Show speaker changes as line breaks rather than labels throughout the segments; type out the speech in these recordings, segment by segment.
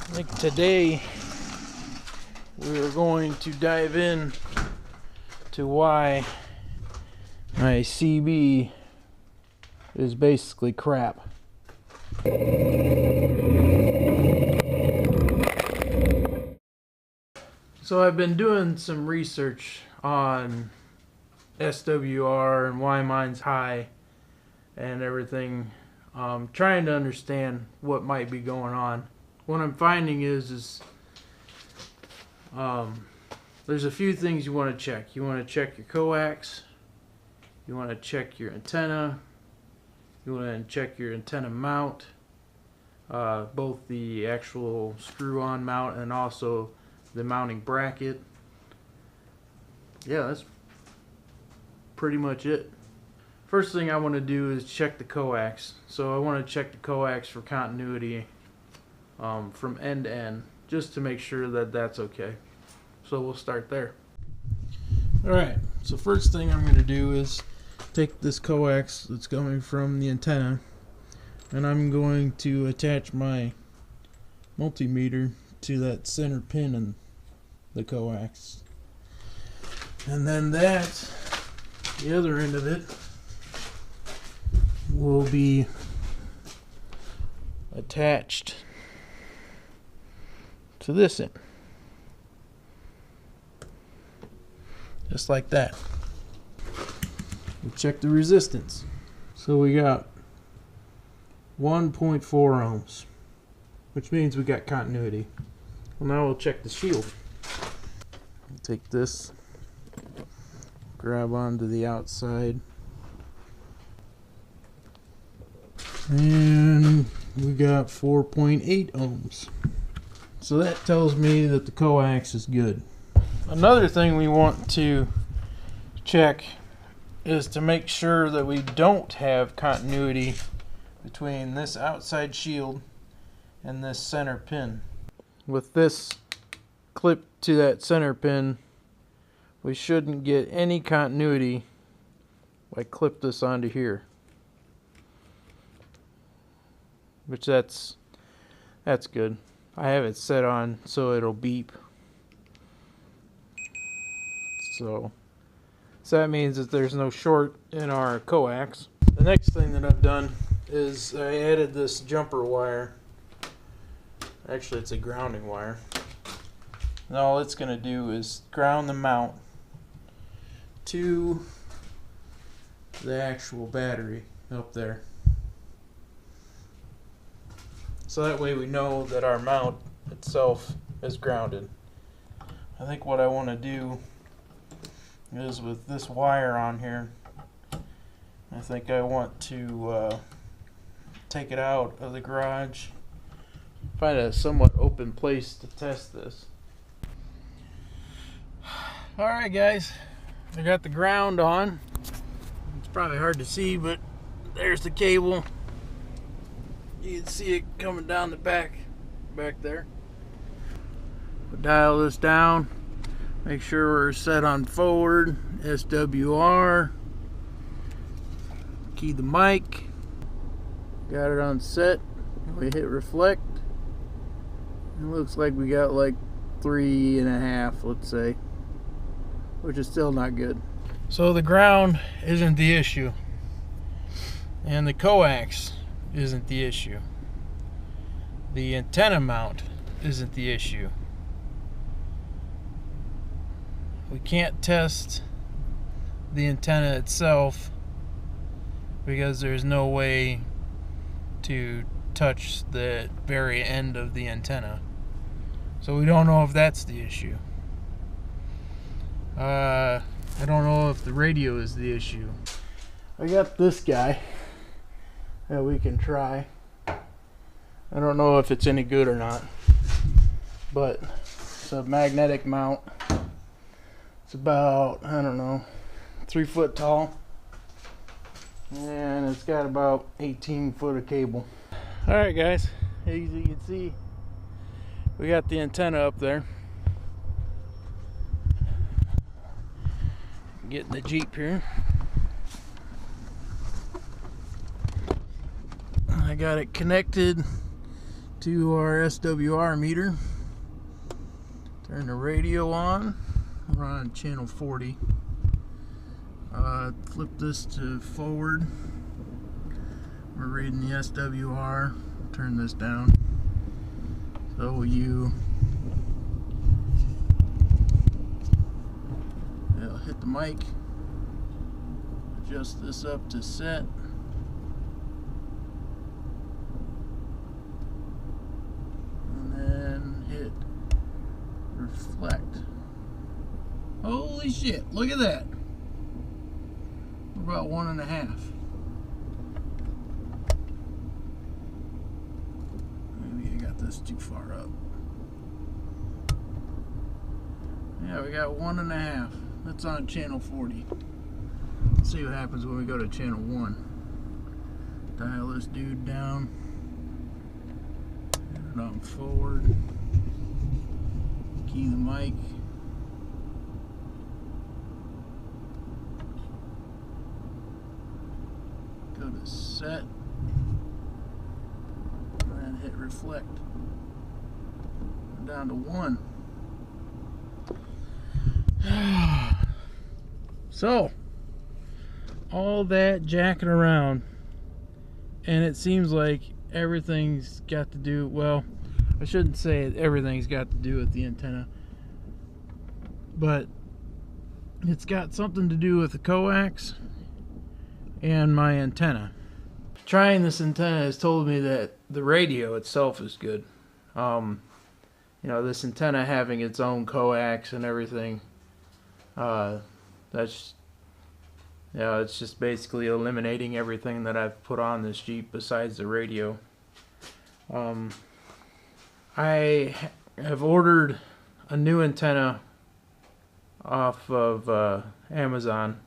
I think today we are going to dive in to why my CB is basically crap. So I've been doing some research on SWR and why mine's high and everything, trying to understand what might be going on. What I'm finding is there's a few things you want to check. You want to check your coax, you want to check your antenna, you want to check your antenna mount, both the actual screw-on mount and also the mounting bracket. Yeah, that's pretty much it. First thing I want to do is check the coax. So I want to check the coax for continuity from end to end, just to make sure that that's okay. So we'll start there. Alright, so first thing I'm going to do is take this coax that's coming from the antenna, and I'm going to attach my multimeter to that center pin in the coax. And then that, the other end of it, will be attached to this end, just like that. We'll check the resistance. So we got 1.4 ohms, which means we got continuity. Well, now we'll check the shield. Take this, grab onto the outside, and we got 4.8 ohms. So that tells me that the coax is good. Another thing we want to check is to make sure that we don't have continuity between this outside shield and this center pin. With this clipped to that center pin, we shouldn't get any continuity. I clip this onto here, which that's good. I have it set on so it'll beep. So that means that there's no short in our coax. The next thing that I've done is I added this jumper wire. Actually, it's a grounding wire. And all it's going to do is ground the mount to the actual battery up there. So that way we know that our mount itself is grounded. I think what I want to do is, with this wire on here, I think I want to take it out of the garage, find a somewhat open place to test this. Alright guys, I got the ground on. It's probably hard to see, but there's the cable. You can see it coming down the back there. We'll dial this down, make sure we're set on forward, SWR, key the mic, got it on set, we hit reflect. It looks like we got like 3.5, let's say, which is still not good. So the ground isn't the issue, and the coax isn't the issue. The antenna mount isn't the issue. We can't test the antenna itself because there's no way to touch the very end of the antenna. So we don't know if that's the issue. I don't know if the radio is the issue. I got this guy that we can try. I don't know if it's any good or not, but it's a magnetic mount. It's about, I don't know, 3 foot tall, and it's got about 18 foot of cable. Alright guys, as you can see, we got the antenna up there. Getting the Jeep here. I got it connected to our SWR meter. Turn the radio on. We're on channel 40. Flip this to forward. We're reading the SWR. Turn this down. So you hit the mic. Adjust this up to set. And then hit reflect. Holy shit, look at that. We're about 1.5. Maybe I got this too far up. Yeah, we got 1.5. That's on channel 40. Let's see what happens when we go to channel 1. Dial this dude down. Turn it on forward. Key the mic. Go to set. And then hit reflect. Down to 1. So, all that jacking around, and it seems like everything's got to do, well, I shouldn't say everything's got to do with the antenna, but it's got something to do with the coax and my antenna. Trying this antenna has told me that the radio itself is good. You know, this antenna having its own coax and everything, that's, you know, it's just basically eliminating everything that I've put on this Jeep besides the radio. I have ordered a new antenna off of Amazon.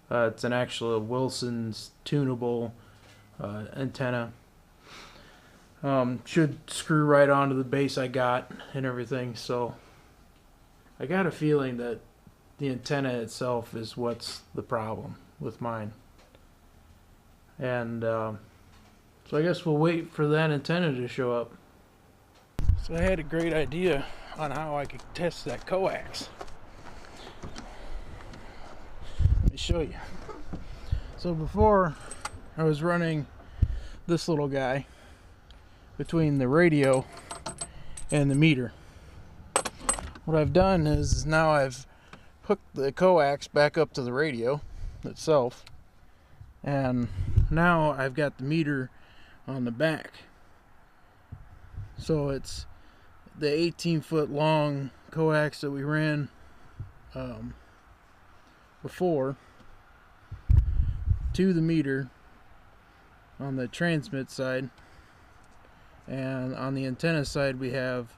It's an actual Wilson's tunable antenna. Should screw right onto the base I got and everything, so I got a feeling that the antenna itself is what's the problem with mine. And so I guess we'll wait for that antenna to show up. So I had a great idea on how I could test that coax. Let me show you. So before, I was running this little guy between the radio and the meter. What I've done is now I've hooked the coax back up to the radio itself, and now I've got the meter on the back. So it's the 18-foot long coax that we ran before to the meter on the transmit side, and on the antenna side we have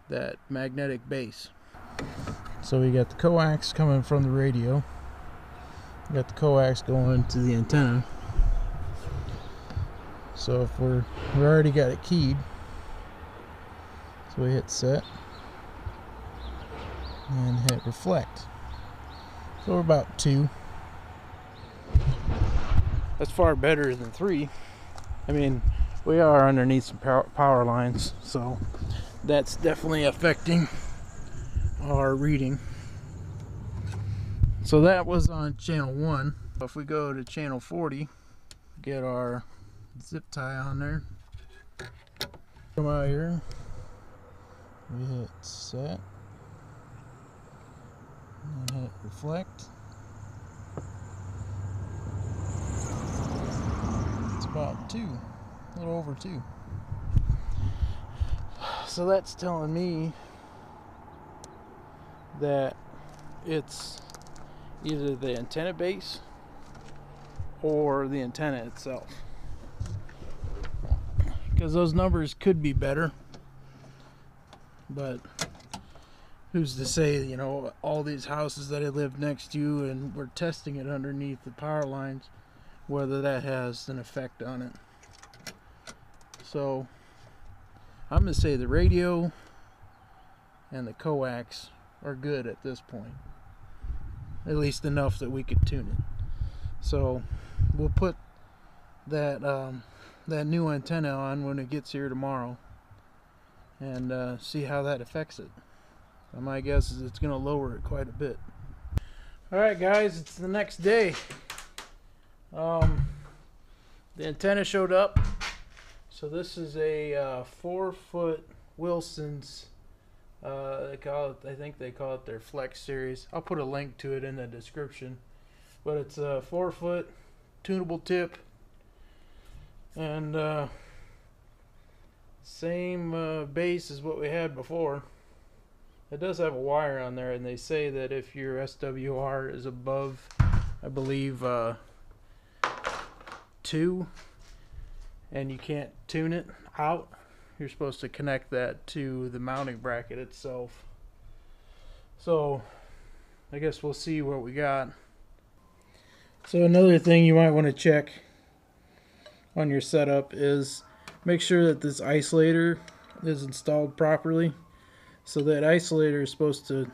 that magnetic base. So we got the coax coming from the radio, we got the coax going to the antenna. So if we already got it keyed, so we hit set and hit reflect. So we're about 2. That's far better than 3. I mean, we are underneath some power lines, so that's definitely affecting our reading. So that was on channel 1. If we go to channel 40, get our zip tie on there, come out here, we hit set and hit reflect. It's about 2, a little over 2. So that's telling me that it's either the antenna base or the antenna itself, because those numbers could be better, but who's to say, you know, all these houses that I live next to and we're testing it underneath the power lines, whether that has an effect on it. So I'm going to say the radio and the coax are good at this point, at least enough that we could tune it. So we'll put that that new antenna on when it gets here tomorrow, and see how that affects it. My guess is it's going to lower it quite a bit. Alright guys, it's the next day. The antenna showed up. So this is a 4-foot Wilson's. They call it, I think they call it their Flex series. I'll put a link to it in the description. But it's a 4-foot tunable tip, and same base as what we had before. It does have a wire on there, and they say that if your SWR is above, I believe, 2, and you can't tune it out, you're supposed to connect that to the mounting bracket itself. So I guess we'll see what we got. So another thing you might want to check on your setup is make sure that this isolator is installed properly. So that isolator is supposed to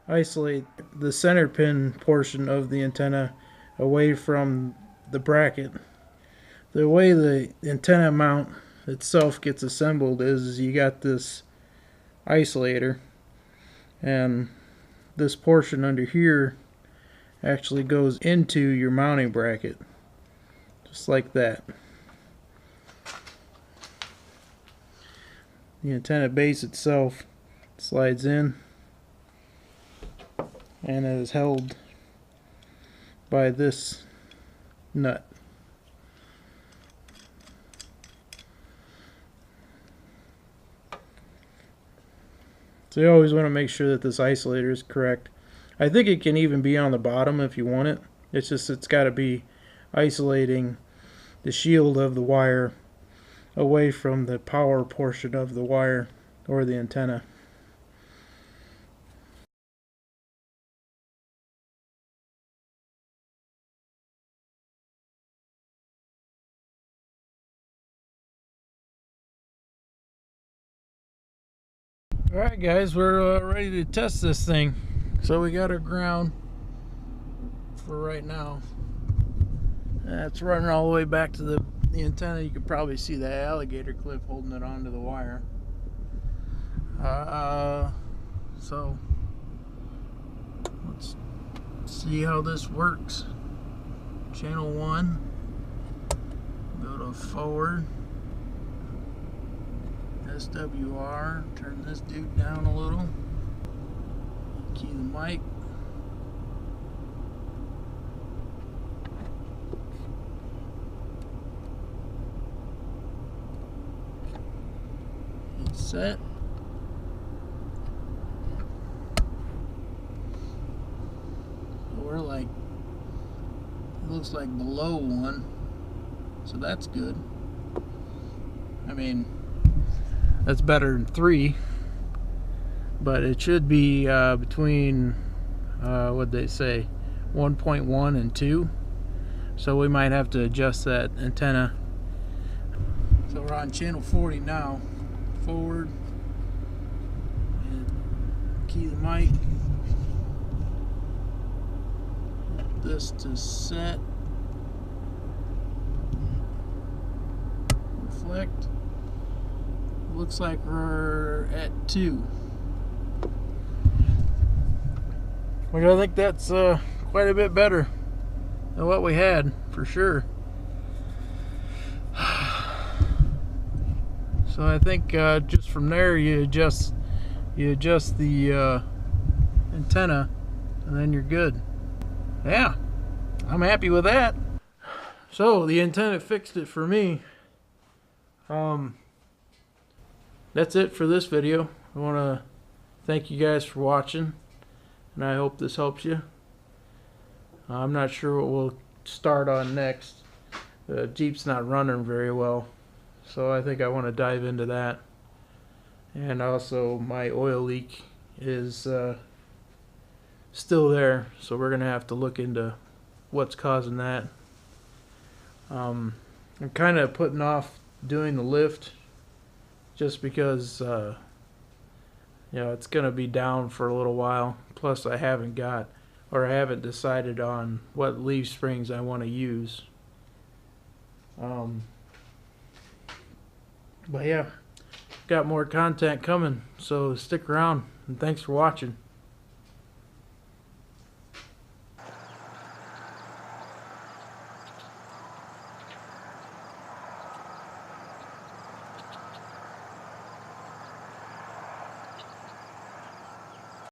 isolate the center pin portion of the antenna away from the bracket. The way the antenna mount itself gets assembled is you got this isolator, and this portion under here actually goes into your mounting bracket, just like that. The antenna base itself slides in and it is held by this nut. So you always want to make sure that this isolator is correct. I think it can even be on the bottom if you want it. It's just it's got to be isolating the shield of the wire away from the power portion of the wire or the antenna. Alright guys, we're ready to test this thing. So we got our ground for right now. It's running all the way back to the antenna. You can probably see the alligator clip holding it onto the wire. So let's see how this works. Channel 1, go to forward, SWR, turn this dude down a little, key the mic, hit set. So we're like, it looks like below 1, so that's good. I mean, that's better than 3, but it should be between what'd they say, 1.1 and 2, so we might have to adjust that antenna. So we're on channel 40 now. Forward, and key the mic, hit this to set, reflect. Looks like we're at 2, which I think that's quite a bit better than what we had, for sure. So I think just from there you adjust the antenna, and then you're good. Yeah, I'm happy with that. So the antenna fixed it for me. That's it for this video. I want to thank you guys for watching, and I hope this helps you. I'm not sure what we'll start on next. The Jeep's not running very well, so I think I want to dive into that. And also my oil leak is still there, so we're gonna have to look into what's causing that. I'm kind of putting off doing the lift just because you know, it's gonna be down for a little while. Plus I haven't decided on what leaf springs I want to use. But yeah, got more content coming, so stick around, and thanks for watching.